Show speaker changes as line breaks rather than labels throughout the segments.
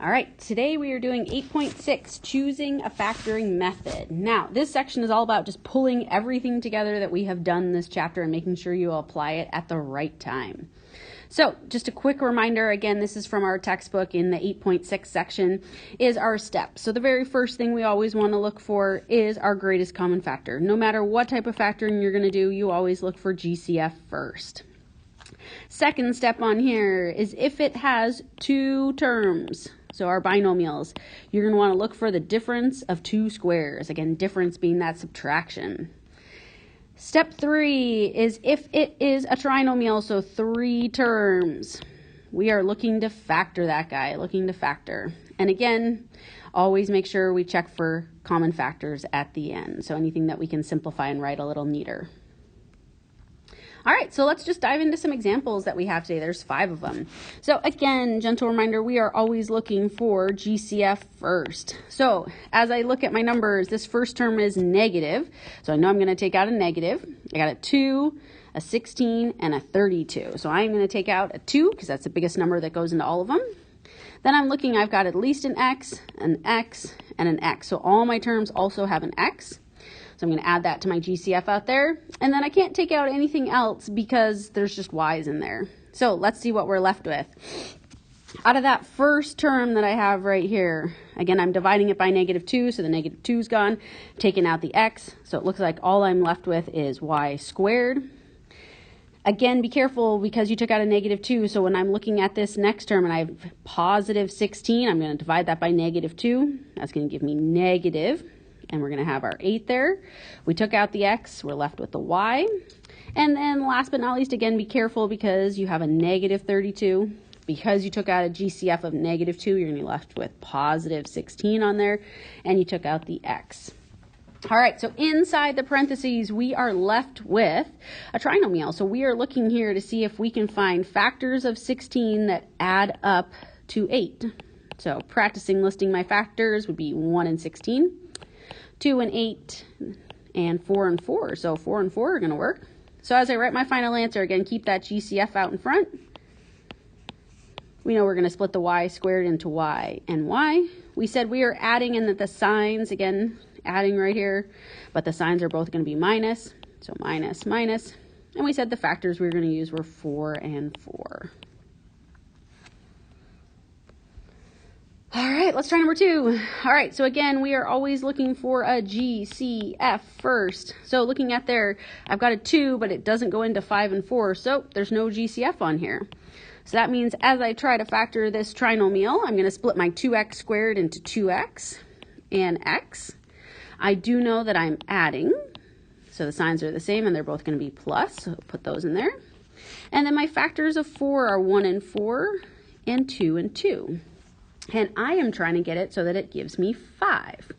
All right, today we are doing 8.6, choosing a factoring method. Now, this section is all about just pulling everything together that we have done in this chapter and making sure you apply it at the right time. So, just a quick reminder, again, this is from our textbook in the 8.6 section, is our steps. So the very first thing we always want to look for is our greatest common factor. No matter what type of factoring you're going to do, you always look for GCF first. Second step on here is if it has two terms. So our binomials, you're going to want to look for the difference of two squares. Again, difference being that subtraction. Step 3 is if it is a trinomial, so 3 terms. We are looking to factor that guy, looking to factor. And again, always make sure we check for common factors at the end. So anything that we can simplify and write a little neater. All right, so let's just dive into some examples that we have today. There's 5 of them. So again, gentle reminder, we are always looking for GCF first. So as I look at my numbers, this first term is negative. So I know I'm going to take out a negative. I got a 2, a 16, and a 32. So I'm going to take out a 2 because that's the biggest number that goes into all of them. Then I'm looking, I've got at least an X, and an X. So all my terms also have an X. So I'm going to add that to my GCF out there. And then I can't take out anything else because there's just Y's in there. So let's see what we're left with. Out of that first term that I have right here, again, I'm dividing it by -2, so the -2 is gone. Taking out the X, so it looks like all I'm left with is Y squared. Again, be careful because you took out a -2, so when I'm looking at this next term and I have positive 16, I'm going to divide that by -2. That's going to give me negative. And we're going to have our 8 there. We took out the X, we're left with the Y. And then last but not least, again, be careful because you have a -32. Because you took out a GCF of -2, you're going to be left with positive 16 on there. And you took out the X. All right, so inside the parentheses, we are left with a trinomial. So we are looking here to see if we can find factors of 16 that add up to 8. So practicing listing my factors would be 1 and 16. 2 and 8, and 4 and 4. So 4 and 4 are going to work. So as I write my final answer, again, keep that GCF out in front. We know we're going to split the Y squared into Y and Y. We said we are adding in that the signs, again, adding right here, but the signs are both going to be minus. So minus, minus. And we said the factors we were going to use were 4 and 4. All right, let's try number 2. All right, so again, we are always looking for a GCF first. So looking at there, I've got a 2, but it doesn't go into 5 and 4, so there's no GCF on here. So that means as I try to factor this trinomial, I'm going to split my 2x squared into 2x and x. I do know that I'm adding, so the signs are the same, and they're both going to be plus, so put those in there. And then my factors of 4 are 1 and 4 and 2 and 2. And I am trying to get it so that it gives me 5.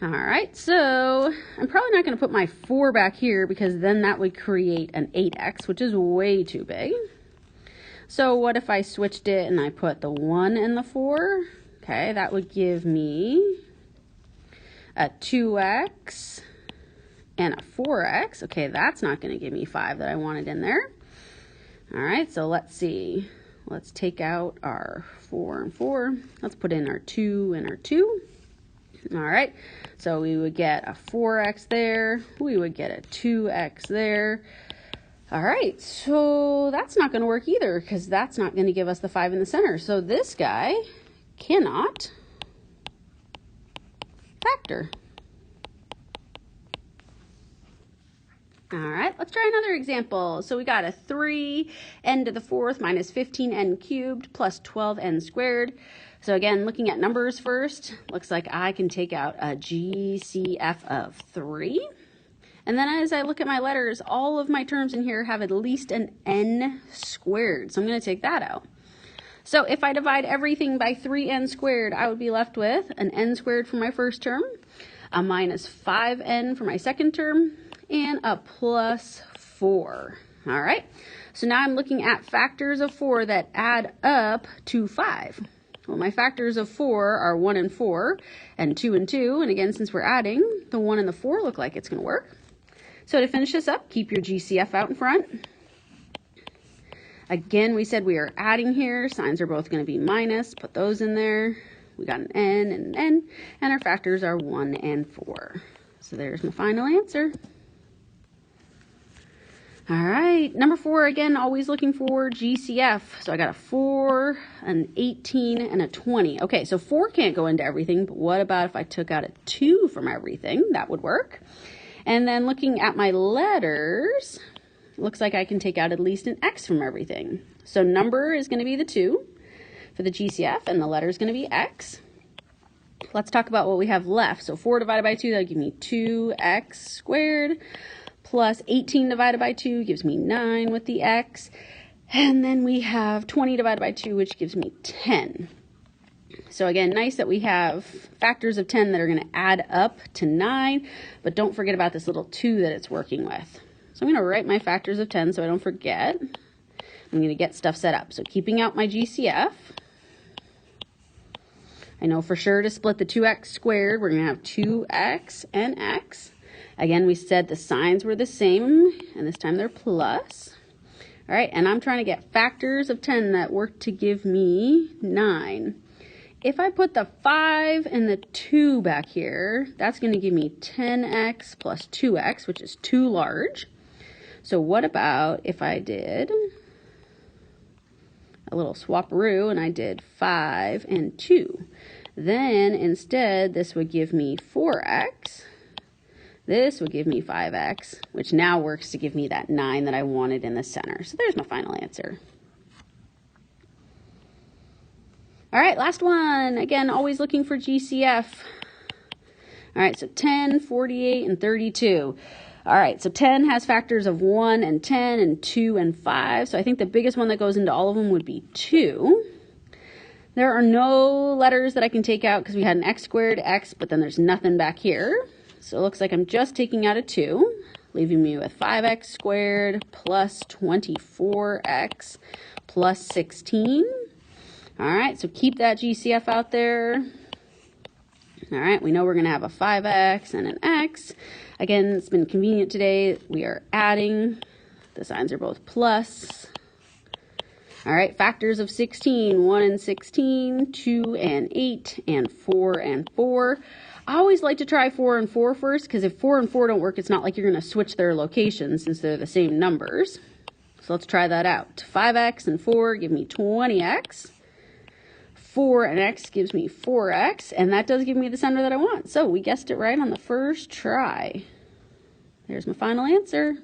All right, so I'm probably not going to put my 4 back here because then that would create an 8x, which is way too big. So what if I switched it and I put the 1 and the 4? Okay, that would give me a 2x and a 4x. Okay, that's not going to give me 5 that I wanted in there. All right, so let's see. Let's take out our 4 and 4. Let's put in our 2 and our 2. All right, so we would get a 4x there. We would get a 2x there. All right, so that's not going to work either because that's not going to give us the 5 in the center. So this guy cannot factor. All right, let's try another example. So we got a 3n to the 4th minus 15n cubed plus 12n squared. So again, looking at numbers first, looks like I can take out a GCF of 3. And then as I look at my letters, all of my terms in here have at least an n squared. So I'm going to take that out. So if I divide everything by 3n squared, I would be left with an n squared for my first term, a minus 5n for my second term, and a plus 4. All right, so now I'm looking at factors of 4 that add up to 5. Well, my factors of 4 are 1 and 4, and 2 and 2, and again, since we're adding, the 1 and the 4 look like it's going to work. So to finish this up, keep your GCF out in front. Again, we said we are adding here. Signs are both going to be minus. Put those in there. We got an n and an n, and our factors are 1 and 4. So there's my final answer. All right, number 4, again, always looking for GCF. So I got a 4, an 18, and a 20. Okay, so 4 can't go into everything, but what about if I took out a 2 from everything? That would work. And then looking at my letters, it looks like I can take out at least an X from everything. So number is going to be the 2 for the GCF, and the letter is going to be X. Let's talk about what we have left. So 4 divided by 2, that'll give me 2x squared. Plus 18 divided by 2 gives me 9 with the x. And then we have 20 divided by 2, which gives me 10. So again, nice that we have factors of 10 that are going to add up to 9, but don't forget about this little 2 that it's working with. So I'm going to write my factors of 10 so I don't forget. I'm going to get stuff set up. So keeping out my GCF, I know for sure to split the 2x squared, we're going to have 2x and x. Again, we said the signs were the same, and this time they're plus. All right, and I'm trying to get factors of 10 that work to give me 9. If I put the 5 and the 2 back here, that's going to give me 10x plus 2x, which is too large. So what about if I did a little swaparoo and I did 5 and 2? Then instead, this would give me 4x. This would give me 5x, which now works to give me that 9 that I wanted in the center. So there's my final answer. All right, last one. Again, always looking for GCF. All right, so 10, 48, and 32. All right, so 10 has factors of 1 and 10 and 2 and 5. So I think the biggest one that goes into all of them would be 2. There are no letters that I can take out because we had an x squared, x, but then there's nothing back here. So it looks like I'm just taking out a 2, leaving me with 5x squared plus 24x plus 16. All right, so keep that GCF out there. All right, we know we're going to have a 5x and an x. Again, it's been convenient today. We are adding. The signs are both plus. All right, factors of 16, 1 and 16, 2 and 8, and 4 and 4. I always like to try 4 and 4 first, because if 4 and 4 don't work, it's not like you're going to switch their locations since they're the same numbers. So let's try that out. 5x and 4 give me 20x. 4 and x gives me 4x, and that does give me the center that I want. So we guessed it right on the first try. There's my final answer.